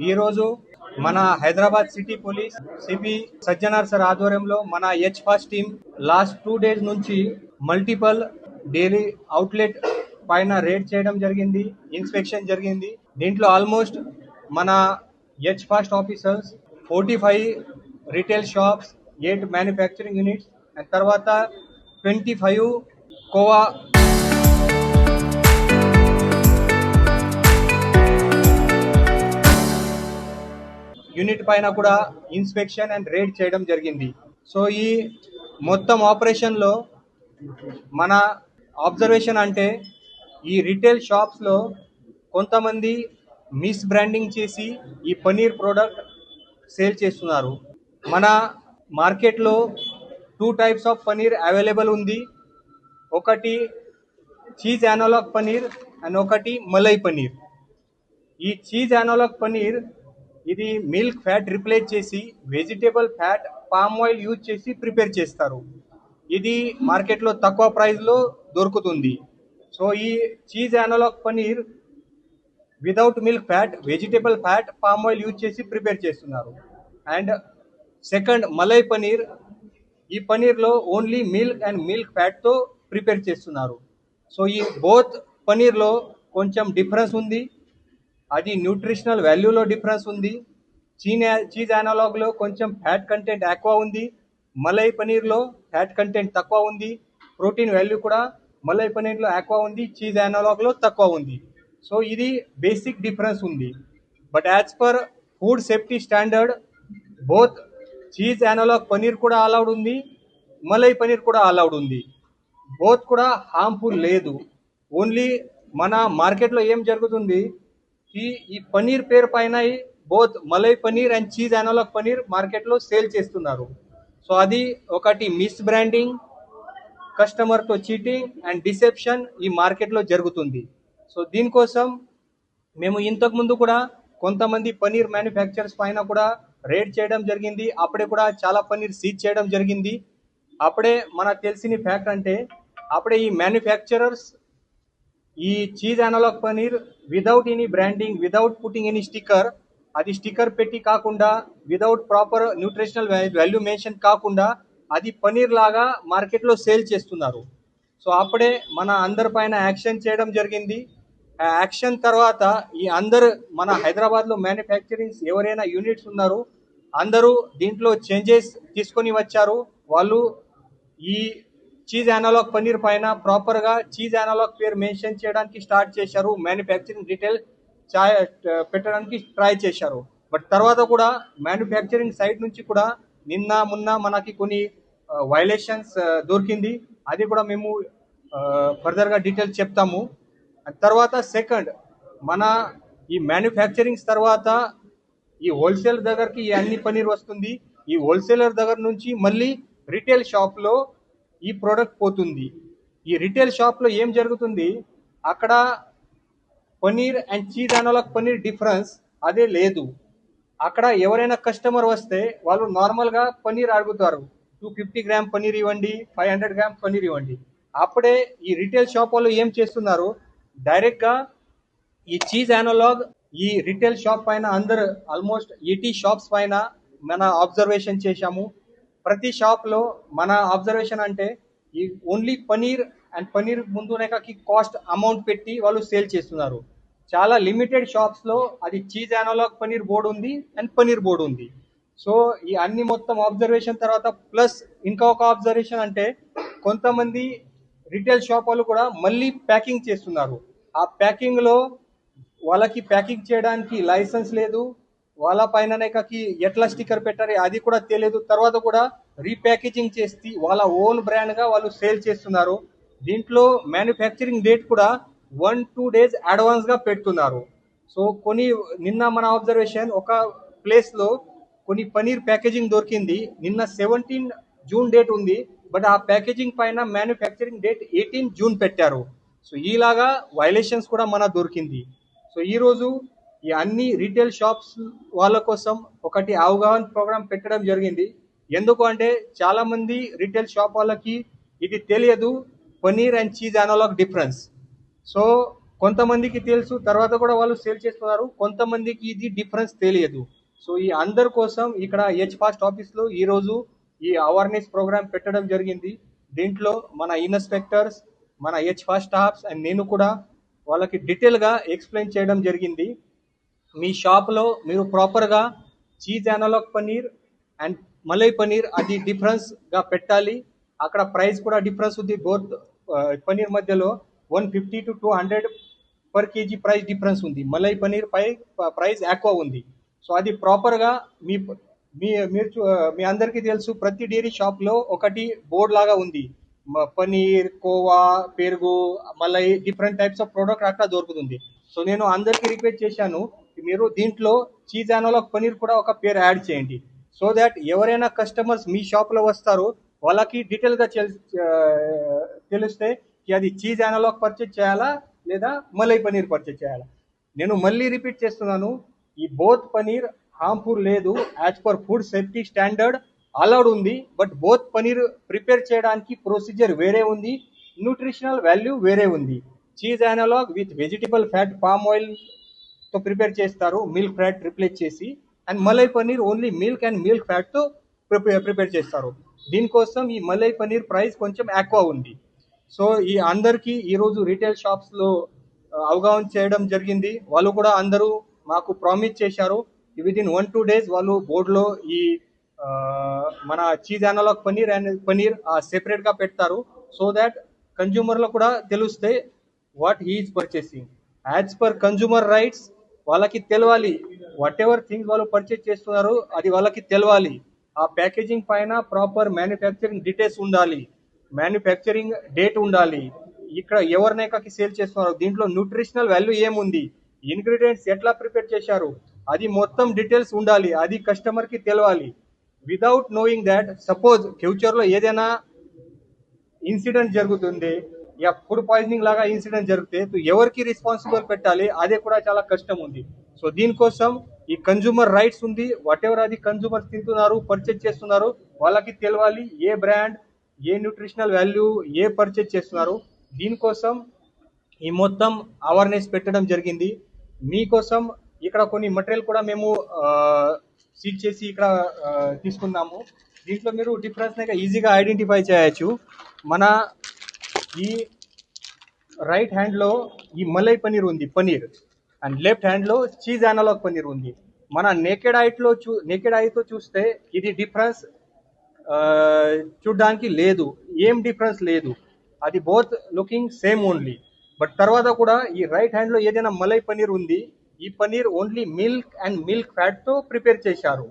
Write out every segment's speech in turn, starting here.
ఈరోజు మన Hyderabad city police CP Sajjanar sir ఆధ్వర్యంలో మన H fast team last 2 days నుంచి మల్టిపల్ డైరీ అవుట్లెట్ పైన రేడ్ చేయడం జరిగింది, ఇన్స్పెక్షన్ జరిగింది. దీంట్లో ఆల్మోస్ట్ మన H fast officers 45 retail shops, 8 manufacturing units and తర్వాత 25 కోవా యూనిట్ పైన కూడా ఇన్స్పెక్షన్ అండ్ రేడ్ చేయడం జరిగింది. సో ఈ మొత్తం ఆపరేషన్లో మన అబ్జర్వేషన్ అంటే ఈ రిటైల్ షాప్స్లో కొంతమంది మిస్ బ్రాండింగ్ చేసి ఈ పనీర్ ప్రోడక్ట్ సేల్ చేస్తున్నారు. మన మార్కెట్లో 2 types ఆఫ్ పనీర్ అవైలబుల్ ఉంది. ఒకటి చీజ్ యానలాగ్ పనీర్ అండ్ ఒకటి మలై పనీర్. ఈ చీజ్ యానలాగ్ పనీర్ ఇది మిల్క్ ఫ్యాట్ రిప్లేస్ చేసి vegetable fat palm oil use చేసి ప్రిపేర్ చేస్తారు. ఇది మార్కెట్లో తక్కువ ప్రైస్లో దొరుకుతుంది. సో ఈ cheese analogue paneer without milk fat, vegetable fat, palm oil use చేసి ప్రిపేర్ చేస్తున్నారు. అండ్ సెకండ్ మలై పనీర్, ఈ పనీర్లో ఓన్లీ మిల్క్ అండ్ మిల్క్ ఫ్యాట్తో ప్రిపేర్ చేస్తున్నారు. సో ఈ బోత్ పనీర్లో కొంచెం డిఫరెన్స్ ఉంది. అది న్యూట్రిషనల్ వాల్యూలో డిఫరెన్స్ ఉంది. చీజ్ యానలాగ్లో కొంచెం ఫ్యాట్ కంటెంట్ ఎక్కువ ఉంది, మలై పనీర్లో ఫ్యాట్ కంటెంట్ తక్కువ ఉంది. ప్రోటీన్ వాల్యూ కూడా మలై పనీర్లో ఎక్కువ ఉంది, చీజ్ యానలాగ్లో తక్కువ ఉంది. సో ఇది బేసిక్ డిఫరెన్స్ ఉంది. But as per food safety standard both cheese analogue paneer కూడా అలౌడ్ ఉంది, మలై పనీర్ కూడా అలౌడ్ ఉంది. బోత్ కూడా హార్మ్ఫుల్ లేదు. ఓన్లీ మన మార్కెట్లో ఏం జరుగుతుంది, ఈ పనీర్ పేరు పైన both malai paneer and cheese analogue paneer మార్కెట్లో సేల్ చేస్తున్నారు. సో అది ఒకటి మిస్ బ్రాండింగ్, కస్టమర్తో చీటింగ్ అండ్ డిసెప్షన్ ఈ మార్కెట్లో జరుగుతుంది. సో దీనికోసం మేము ఇంతకుముందు కూడా కొంతమంది పనీర్ మ్యానుఫ్యాక్చరర్స్ పైన కూడా రేడ్ చేయడం జరిగింది. అప్పుడే కూడా చాలా పనీర్ సీజ్ చేయడం జరిగింది. అప్పుడే మనకు తెలిసిన ఫ్యాక్ట్ అంటే అప్పుడే ఈ మ్యానుఫ్యాక్చరర్స్ ఈ cheese analogue paneer without any branding, without putting any sticker, అది స్టిక్కర్ పెట్టి కాకుండా without proper nutritional value mention కాకుండా అది పనీర్ లాగా మార్కెట్లో సేల్ చేస్తున్నారు. సో అప్పుడే మన అందరి పైన యాక్షన్ చేయడం జరిగింది. ఆ యాక్షన్ తర్వాత ఈ అందరు మన హైదరాబాద్లో మ్యానుఫ్యాక్చరింగ్ ఎవరైనా యూనిట్స్ ఉన్నారు అందరూ దీంట్లో చేంజెస్ తీసుకొని వచ్చారు. వాళ్ళు ఈ చీజ్ యానలాగ్ పనీర్ పైన ప్రాపర్గా చీజ్ యానలాగ్ పేరు మెన్షన్ చేయడానికి స్టార్ట్ చేశారు. మ్యానుఫ్యాక్చరింగ్ డీటెయిల్ పెట్టడానికి ట్రై చేశారు. బట్ తర్వాత కూడా మ్యానుఫ్యాక్చరింగ్ సైడ్ నుంచి కూడా మొన్న మనకి కొన్ని వైలేషన్స్ దొరికింది. అది కూడా మేము ఫర్దర్గా డీటెయిల్స్ చెప్తాము. తర్వాత సెకండ్ మన ఈ మ్యానుఫ్యాక్చరింగ్స్ తర్వాత ఈ హోల్సేలర్ దగ్గరికి ఈ అన్ని పనీర్ వస్తుంది. ఈ హోల్సేలర్ దగ్గర నుంచి మళ్ళీ రిటైల్ షాప్లో ఈ ప్రోడక్ట్ పోతుంది. ఈ రిటైల్ షాప్లో ఏం జరుగుతుంది, అక్కడ paneer and cheese analogue paneer difference అదే లేదు. అక్కడ ఎవరైనా కస్టమర్ వస్తే వాళ్ళు నార్మల్గా పనీర్ అడుగుతారు, 250 గ్రామ్ పనీర్ ఇవ్వండి, 500 గ్రామ్ పనీర్ ఇవ్వండి. అప్పుడే ఈ రిటైల్ షాప్ వాళ్ళు ఏం చేస్తున్నారు, డైరెక్ట్గా ఈ చీజ్ యానలాగ్ ఈ రిటైల్ షాప్ పైన అందరు ఆల్మోస్ట్ 80 షాప్స్ పైన మన అబ్జర్వేషన్ చేశాము. ప్రతి షాప్లో మన అబ్జర్వేషన్ అంటే ఈ ఓన్లీ పనీర్ అండ్ పనీర్ ముందునేకి కాస్ట్ అమౌంట్ పెట్టి వాళ్ళు సేల్ చేస్తున్నారు. చాలా లిమిటెడ్ షాప్స్లో అది చీజ్ యానలాగ్ పనీర్ బోర్డు ఉంది అండ్ పనీర్ బోర్డు ఉంది. సో ఈ అన్ని మొత్తం అబ్జర్వేషన్ తర్వాత ప్లస్ ఇంకొక అబ్జర్వేషన్ అంటే కొంతమంది రిటైల్ షాప్ వాళ్ళు కూడా మళ్ళీ ప్యాకింగ్ చేస్తున్నారు. ఆ ప్యాకింగ్లో వాళ్ళకి ప్యాకింగ్ చేయడానికి లైసెన్స్ లేదు, వాళ్ళ పైనకి ఎట్లా స్టిక్కర్ పెట్టారు అది కూడా తెలియదు. తర్వాత కూడా రీప్యాకేజింగ్ చేసి వాళ్ళ ఓన్ బ్రాండ్గా వాళ్ళు సేల్ చేస్తున్నారు. దీంట్లో మ్యానుఫ్యాక్చరింగ్ డేట్ కూడా 1-2 days అడ్వాన్స్గా పెడుతున్నారు. సో నిన్న మన అబ్జర్వేషన్ ఒక ప్లేస్లో కొన్ని పనీర్ ప్యాకేజింగ్ దొరికింది. నిన్న 17 జూన్ డేట్ ఉంది, బట్ ఆ ప్యాకేజింగ్ పైన మ్యానుఫ్యాక్చరింగ్ డేట్ 18 జూన్ పెట్టారు. సో ఈలాగా వైలేషన్స్ కూడా మన దొరికింది. సో ఈరోజు ఈ అన్ని రీటైల్ షాప్స్ వాళ్ళ కోసం ఒకటి అవగాహన ప్రోగ్రామ్ పెట్టడం జరిగింది. ఎందుకు అంటే చాలామంది రీటైల్ షాప్ వాళ్ళకి ఇది తెలియదు paneer and cheese analogue difference. So కొంతమందికి తెలుసు, తర్వాత కూడా వాళ్ళు సేల్ చేస్తున్నారు, కొంతమందికి ఇది డిఫరెన్స్ తెలియదు. సో ఈ అందరి కోసం ఇక్కడ హెచ్ ఫాస్ట్ ఆఫీస్లో ఈరోజు ఈ అవేర్నెస్ ప్రోగ్రామ్ పెట్టడం జరిగింది. దీంట్లో మన ఇన్స్పెక్టర్స్, మన హెచ్ ఫాస్ట్ స్టాఫ్స్ అండ్ నేను కూడా వాళ్ళకి డీటెయిల్గా ఎక్స్ప్లెయిన్ చేయడం జరిగింది. మీ షాప్లో మీరు ప్రాపర్గా cheese analogue paneer and malai paneer అది డిఫరెన్స్గా పెట్టాలి. అక్కడ ప్రైస్ కూడా డిఫరెన్స్ ఉంది బోత్ పనీర్ మధ్యలో. 150 to 200 per KG price difference ఉంది. మలై పనీర్ పై ప్రైస్ ఎక్కువ ఉంది. సో అది ప్రాపర్గా మీ మీ మీరు మీ అందరికీ తెలుసు, ప్రతి డైరీ షాప్లో ఒకటి బోర్డ్ లాగా ఉంది. పనీర్, కోవా, పెరుగు, malai different types of product అక్కడ దొరుకుతుంది. సో నేను అందరికీ రిక్వెస్ట్ చేశాను, మీరు దీంట్లో చీజ్ అనలాగ్ పనీర్ కూడా ఒక పేరు యాడ్ చేయండి. సో దాట్ ఎవరైనా కస్టమర్స్ మీ షాప్లో వస్తారో వాళ్ళకి డీటెయిల్గా తెలిస్తే అది చీజ్ అనలాగ్ పర్చేజ్ చేయాలా లేదా మలై పనీర్ పర్చేజ్ చేయాలా. నేను మళ్ళీ రిపీట్ చేస్తున్నాను, ఈ బోత్ పనీర్ హార్మ్ఫుల్ లేదు. As per food safety standard allowed ఉంది. బట్ బోత్ పనీర్ ప్రిపేర్ చేయడానికి ప్రొసీజర్ వేరే ఉంది, న్యూట్రిషనల్ వాల్యూ వేరే ఉంది. Cheese analogue with vegetable fat palm oil తో ప్రిపేర్ చేస్తారు, మిల్క్ ఫ్యాట్ రిప్లేస్ చేసి. And malai paneer only milk and milk fat తో ప్రిపేర్ చేస్తారు. దీనికోసం ఈ మలై పనీర్ ప్రైస్ కొంచెం ఎక్కువ ఉంది. సో ఈ అందరికీ ఈరోజు రీటైల్ షాప్స్లో అవగాహన చేయడం జరిగింది. వాళ్ళు కూడా అందరూ మాకు ప్రామిస్ చేశారు, విదిన్ 1-2 days వాళ్ళు బోర్డులో ఈ మన cheese analogue paneer and paneer సెపరేట్గా పెడతారు. సో దాట్ కన్జ్యూమర్లో కూడా తెలుస్తే what he's purchasing. As per consumer rights వాళ్ళకి తెలవాలి, వాట్ ఎవర్ థింగ్స్ వాళ్ళు పర్చేజ్ చేస్తున్నారు అది వాళ్ళకి తెలవాలి. ఆ ప్యాకేజింగ్ పైన ప్రాపర్ మ్యానుఫ్యాక్చరింగ్ డీటెయిల్స్ ఉండాలి, మ్యానుఫ్యాక్చరింగ్ డేట్ ఉండాలి, ఇక్కడ ఎవరినైకాకి సేల్ చేస్తున్నారు, దీంట్లో న్యూట్రిషనల్ వాల్యూ ఏముంది, ఇంగ్రీడియంట్స్ ఎట్లా ప్రిపేర్ చేశారు, అది మొత్తం డీటెయిల్స్ ఉండాలి. అది కస్టమర్కి తెలవాలి. వితౌట్ నోయింగ్ దాట్ సపోజ్ ఫ్యూచర్లో ఏదైనా ఇన్సిడెంట్ జరుగుతుంది, యా ఫుడ్ పాయిజనింగ్ లాగా ఇన్సిడెంట్ జరిగితే ఎవరికి రెస్పాన్సిబుల్ పెట్టాలి, అదే కూడా చాలా కష్టం ఉంది. సో దీనికోసం ఈ కన్జ్యూమర్ రైట్స్ ఉంది. వాట్ ఎవర్ అది కన్జ్యూమర్స్ తింటున్నారు, పర్చేజ్ చేస్తున్నారు, వాళ్ళకి తెలవాలి ఏ బ్రాండ్, ఏ న్యూట్రిషనల్ వాల్యూ, ఏ పర్చేజ్ చేస్తున్నారు. దీనికోసం ఈ మొత్తం అవేర్నెస్ పెట్టడం జరిగింది. మీకోసం ఇక్కడ కొన్ని మెటీరియల్ కూడా మేము సీల్ చేసి ఇక్కడ తీసుకున్నాము. దీంట్లో మీరు డిఫరెన్స్ ఈజీగా ఐడెంటిఫై చేయొచ్చు. మన ఈ రైట్ హ్యాండ్లో ఈ మలై పనీర్ ఉంది, పనీర్, అండ్ లెఫ్ట్ హ్యాండ్లో చీజ్ అనలాగ్ పనీర్ ఉంది. మన నేకెడ్ ఐతో చూస్తే ఇది డిఫరెన్స్ చూడడానికి లేదు, ఏం డిఫరెన్స్ లేదు, అది both looking same only. But తర్వాత కూడా ఈ రైట్ హ్యాండ్లో ఏదైనా మలై పనీర్ ఉంది, ఈ paneer only milk and milk ఫ్యాట్తో ప్రిపేర్ చేశారు.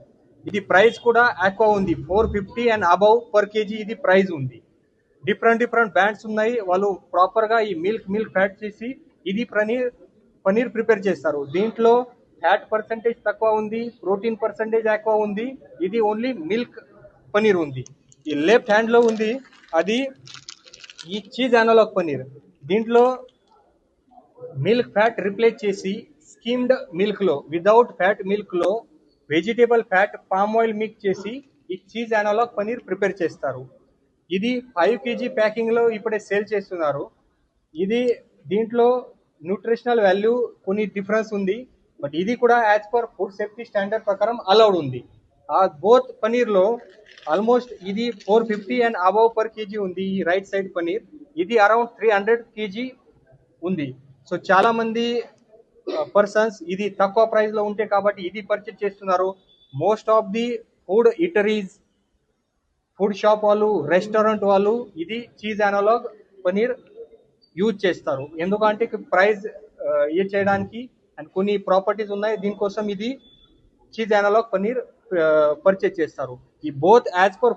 ఇది ప్రైస్ కూడా ఎక్కువ ఉంది, 450 అండ్ అబౌవ్ పర్ కేజీ ఇది ప్రైస్ ఉంది. డిఫరెంట్ బ్రాండ్స్ ఉన్నాయి, వాళ్ళు ప్రాపర్గా ఈ మిల్క్ ఫ్యాట్ చేసి ఇది పనీర్ ప్రిపేర్ చేస్తారు. దీంట్లో ఫ్యాట్ పర్సంటేజ్ తక్కువ ఉంది, ప్రోటీన్ పర్సంటేజ్ ఎక్కువ ఉంది. ఇది ఓన్లీ మిల్క్ పనీర్ ఉంది. ఈ లెఫ్ట్ హ్యాండ్లో ఉంది అది ఈ చీజ్ అనలాగ్ పనీర్. దీంట్లో మిల్క్ ఫ్యాట్ రిప్లేస్ చేసి స్కిమ్డ్ మిల్క్లో, వితౌట్ ఫ్యాట్ మిల్క్లో vegetable fat palm oil mix చేసి ఈ చీజ్ అనలాగ్ పనీర్ ప్రిపేర్ చేస్తారు. ఇది 5 kg ప్యాకింగ్లో ఇప్పుడే సేల్ చేస్తున్నారు. ఇది దీంట్లో న్యూట్రిషనల్ వాల్యూ కొన్ని డిఫరెన్స్ ఉంది, బట్ ఇది కూడా as per food safety standard ప్రకారం అలౌడ్ ఉంది. ఆ బోత్ పనీర్లో ఆల్మోస్ట్ ఇది 450 అండ్ అబౌవ్ పర్ కేజీ ఉంది. ఈ రైట్ సైడ్ పనీర్ ఇది అరౌండ్ 300 kg ఉంది. సో చాలా మంది పర్సన్స్ ఇది తక్కువ ప్రైస్లో ఉంటే కాబట్టి ఇది పర్చేజ్ చేస్తున్నారు. Most of the food eateries, food shop వాళ్ళు, రెస్టారెంట్ వాళ్ళు ఇది చీజ్ అనలాగ్ పనీర్ యూజ్ చేస్తారు. ఎందుకంటే ప్రైస్ ఏ చేయడానికి అండ్ కొన్ని ప్రాపర్టీస్ ఉన్నాయి, దీనికోసం ఇది చీజ్ అనలాగ్ పనీర్ పర్చేజ్ చేస్తారు. ఈ బోత్ యాజ్ పర్